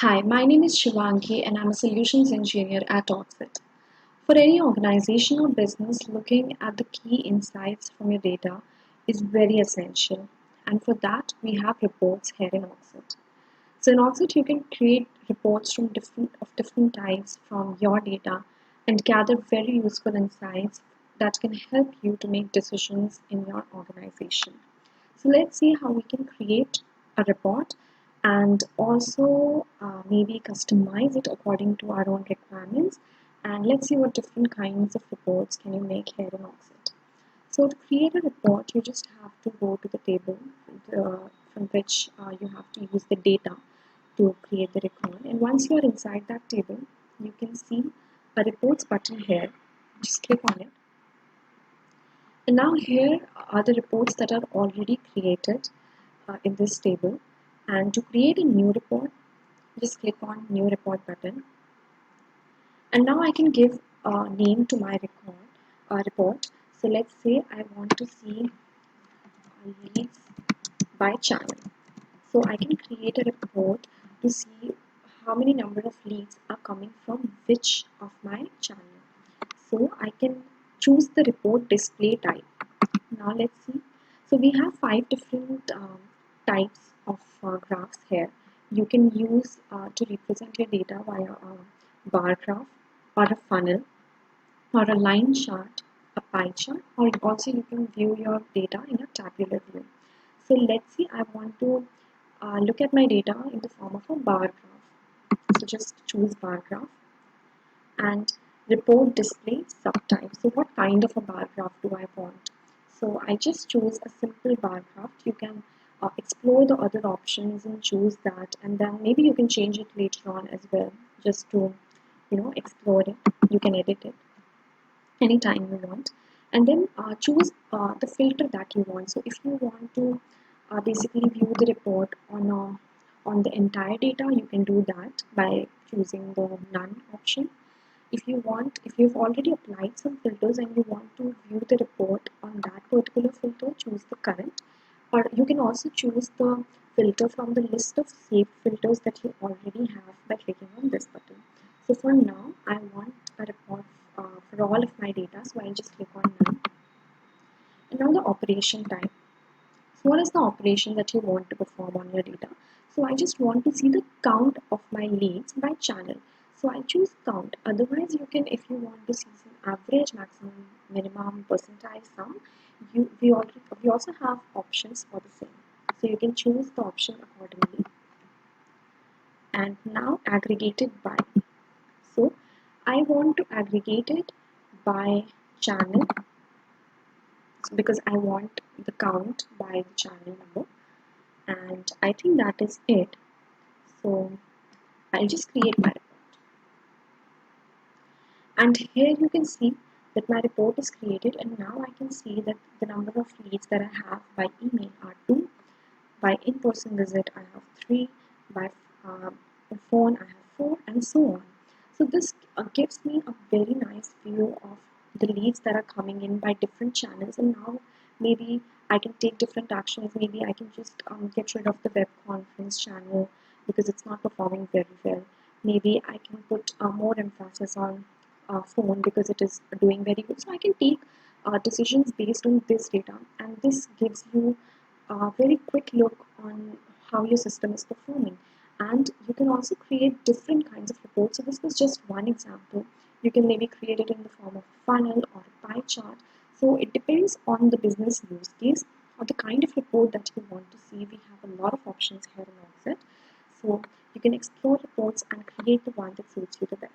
Hi, my name is Shivangi and I'm a solutions engineer at Orgzit. For any organization or business, looking at the key insights from your data is very essential. And for that, we have reports here in Orgzit. So in Orgzit, you can create reports from different types from your data and gather very useful insights that can help you to make decisions in your organization. So let's see how we can create a report and also maybe customize it according to our own requirements. And let's see what different kinds of reports can you make here in Orgzit. So to create a report, you just have to go to the table from which you have to use the data to create the record. And once you are inside that table, you can see a reports button here. Just click on it. And now here are the reports that are already created in this table. And to create a new report, just click on new report button. And now I can give a name to my report. So let's say I want to see leads by channel. So I can create a report to see how many number of leads are coming from which of my channel. So I can choose the report display type. Now let's see. So we have five different types of graphs here. You can use to represent your data via a bar graph or a funnel or a line chart, a pie chart, or also you can view your data in a tabular view. So let's see, I want to look at my data in the form of a bar graph. So just choose bar graph and report display subtype. So what kind of a bar graph do I want? So I just choose a simple bar graph. You can explore the other options and choose that, and then maybe you can change it later on as well, just to explore it. You can edit it anytime you want, and then choose the filter that you want. So if you want to basically view the report on the entire data, you can do that by choosing the none option. If you've already applied some filters and you want to view the report on that particular filter, choose the current, or you can also choose the filter from the list of saved filters that you already have by clicking on this button. So for now, I want a report for all of my data, so I'll just click on none. And now the operation type. So what is the operation that you want to perform on your data? So I just want to see the count of my leads by channel. So I choose count. Otherwise, you can, if you want to see some average, maximum, minimum, percentile, sum, we also have options for the same. So you can choose the option accordingly. And now aggregated by. So I want to aggregate it by channel because I want the count by the channel number. And I think that is it. So I'll just create my report. And here you can see that my report is created, and now I can see that the number of leads that I have by email are 2, by in-person visit I have 3, by phone I have 4, and so on. So this gives me a very nice view of the leads that are coming in by different channels, and now maybe I can take different actions. Maybe I can just get rid of the web conference channel because it's not performing very well. Maybe I can put more emphasis on phone because it is doing very good. So I can take decisions based on this data, and this gives you a very quick look on how your system is performing. And you can also create different kinds of reports. So this was just one example. You can maybe create it in the form of a funnel or a pie chart. So it depends on the business use case or the kind of report that you want to see. We have a lot of options here in Orgzit. So you can explore reports and create the one that suits you the best.